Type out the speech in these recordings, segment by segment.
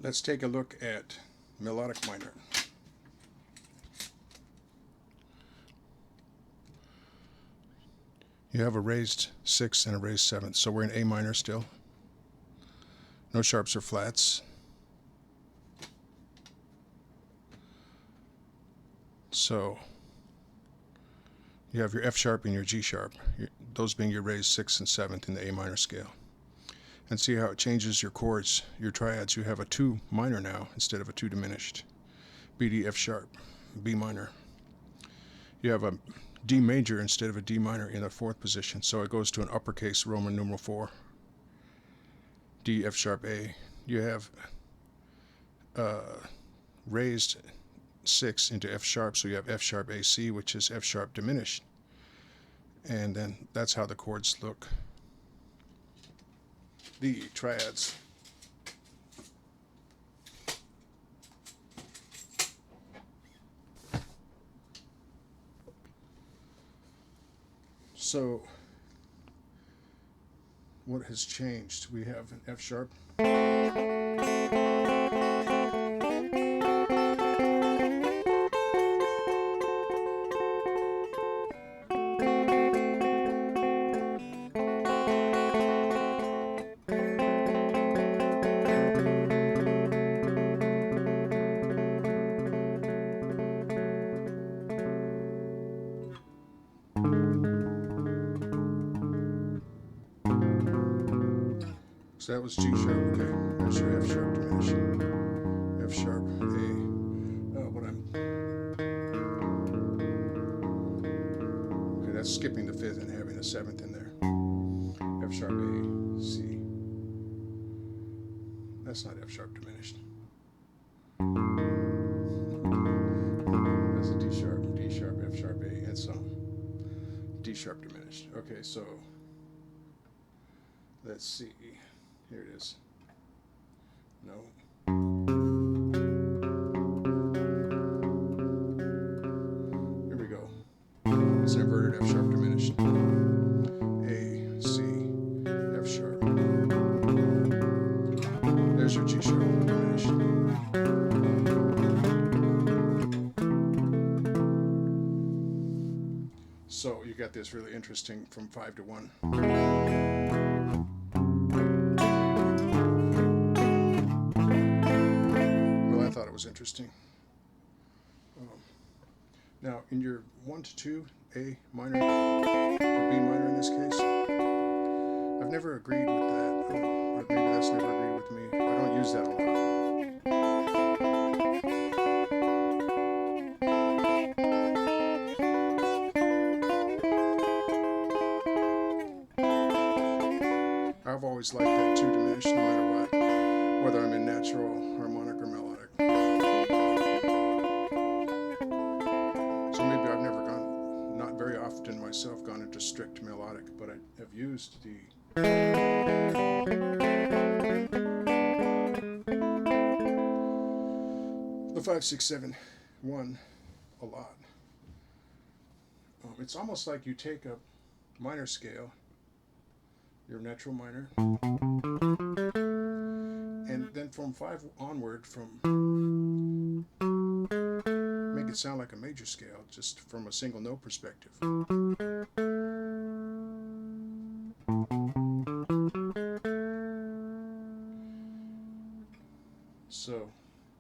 Let's take a look at melodic minor. You have a raised 6th and a raised 7th, so we're in A minor still. No sharps or flats. So you have your F sharp and your G sharp, those being your raised 6th and 7th in the A minor scale. And see how it changes your chords, your triads. You have a 2 minor now instead of a 2 diminished. B, D, F sharp, B minor. You have a D major instead of a D minor in the 4th position, so it goes to an uppercase Roman numeral 4. D, F sharp, A. You have raised 6 into F sharp, so you have F sharp, A, C, which is F sharp diminished. And then that's how the chords look. The triads. So what has changed? We have an F sharp. So that was G sharp. Okay, there's your F sharp diminished. F sharp, A. Okay, that's skipping the 5th and having a 7th in there. F sharp, A, C. That's not F sharp diminished. That's a D sharp, F sharp, A, and some D sharp diminished. Okay, so let's see. Here it is. No. Here we go. It's an inverted F sharp diminished. A, C, F sharp. There's your G sharp diminished. So you got this really interesting from 5 to 1. Was interesting. Now in your 1 to 2, A minor or B minor in this case, I've never agreed with that, or maybe that's never agreed with me. I don't use that a lot. I've always liked that 2 diminished no matter what, whether I'm in natural, harmonic, or melodic. So maybe I've never gone, not very often myself, gone into strict melodic, but I have used the the 5, 6, 7, 1 a lot. It's almost like you take a minor scale, your natural minor, and then from 5 onward, make it sound like a major scale, just from a single note perspective. So,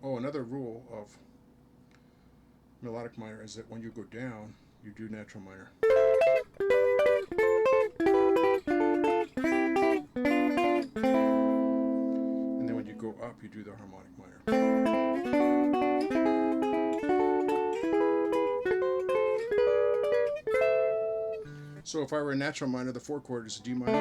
another rule of melodic minor is that when you go down, you do natural minor. And then when you go up, you do the harmonic minor. So if I were a natural minor, the 4 chord is a D minor.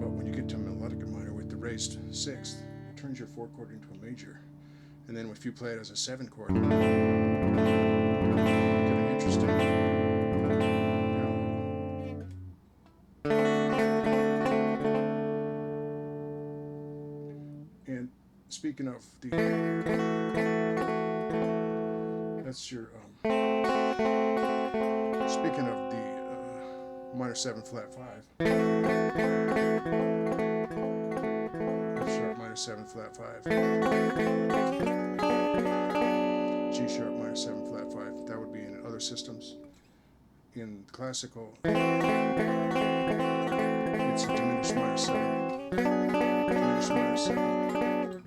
But when you get to melodic minor with the raised 6th, it turns your 4 chord into a major. And then if you play it as a 7 chord, you get an interesting and speaking of the, that's your, speaking of the minor 7 flat 5, F sharp minor 7 flat 5, G sharp minor 7 flat 5. That would be in other systems. In classical, it's a diminished minor 7, diminished minor 7,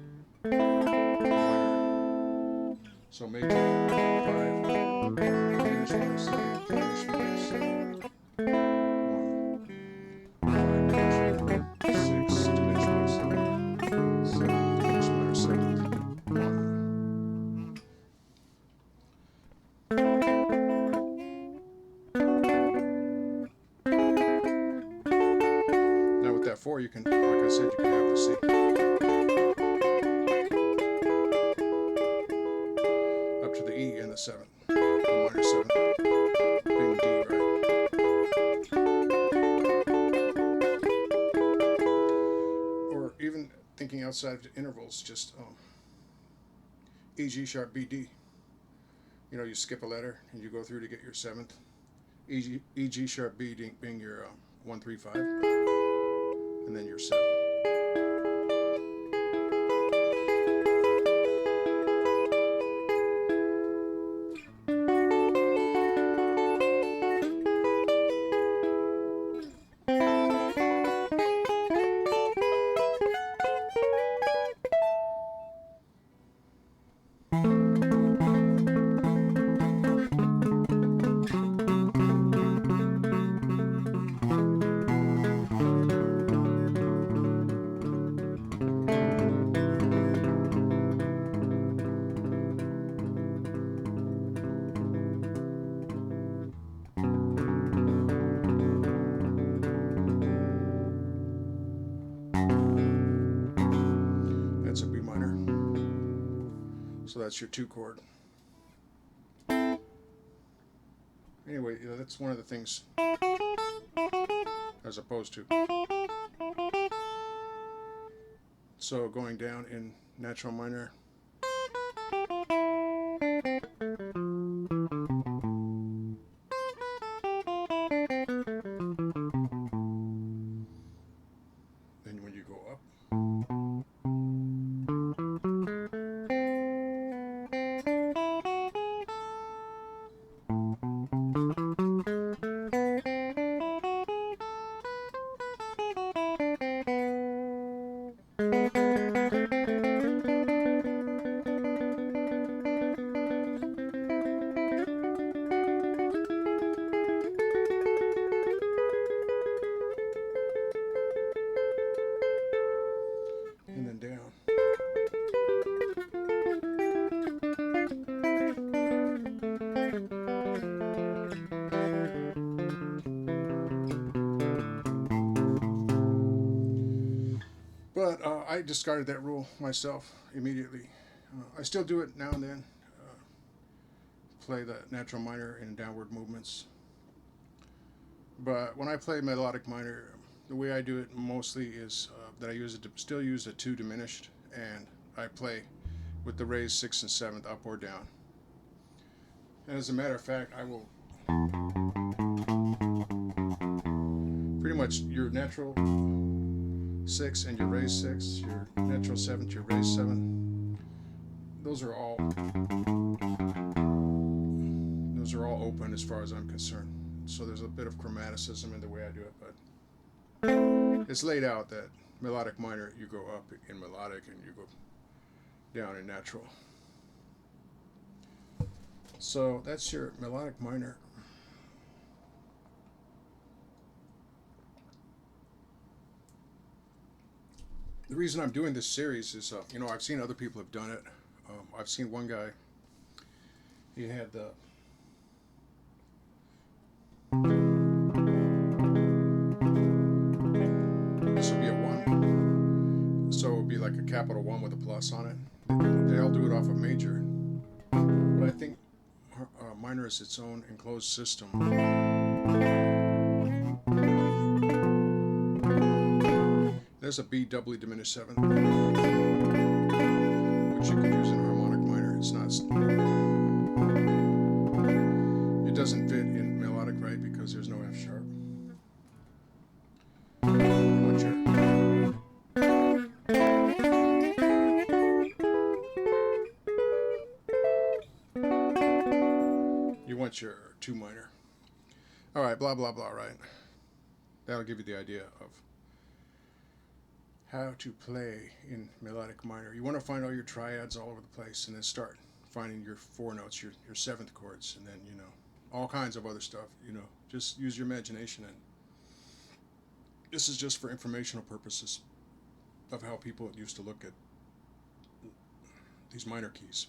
minor. So major 5, diminished minor 7, diminished minor 7, 1, 5 major, 6, diminished minor 7, 7, diminished minor 7, 1. Now with that 4, you can, like I said, you can have the C. Up to the E and the 7, the minor 7, being D, right? Or even thinking outside of the intervals, just E, G sharp, B, D. You know, you skip a letter and you go through to get your 7th. E, G sharp, B being your 1, 3, 5, and then your 7. That's a B minor. So that's your 2 chord. Anyway, you know, that's one of the things, as opposed to. So going down in natural minor, then when you go up, and then down. But I discarded that rule myself immediately. I still do it now and then. Play the natural minor in downward movements. But when I play melodic minor, the way I do it mostly is that I still use a 2 diminished, and I play with the raised 6th and 7th up or down. And as a matter of fact, I will pretty much your natural 6 and your raised 6, your natural 7th, your raised 7, those are all open as far as I'm concerned. So there's a bit of chromaticism in the way I do it, but it's laid out that melodic minor, you go up in melodic and you go down in natural. So that's your melodic minor. The reason I'm doing this series is, you know, I've seen other people have done it. I've seen one guy, he had the this would be a 1, so it would be like a capital 1 with a plus on it. They all do it off a major, but I think minor is its own enclosed system. There's a B doubly diminished 7, which you could use in harmonic minor. It's not. It doesn't fit in melodic, right? Because there's no F sharp. want your 2 minor. All right, blah, blah, blah, right? That'll give you the idea of how to play in melodic minor. You want to find all your triads all over the place and then start finding your 4 notes, your 7th chords, and then, all kinds of other stuff, just use your imagination. And this is just for informational purposes of how people used to look at these minor keys.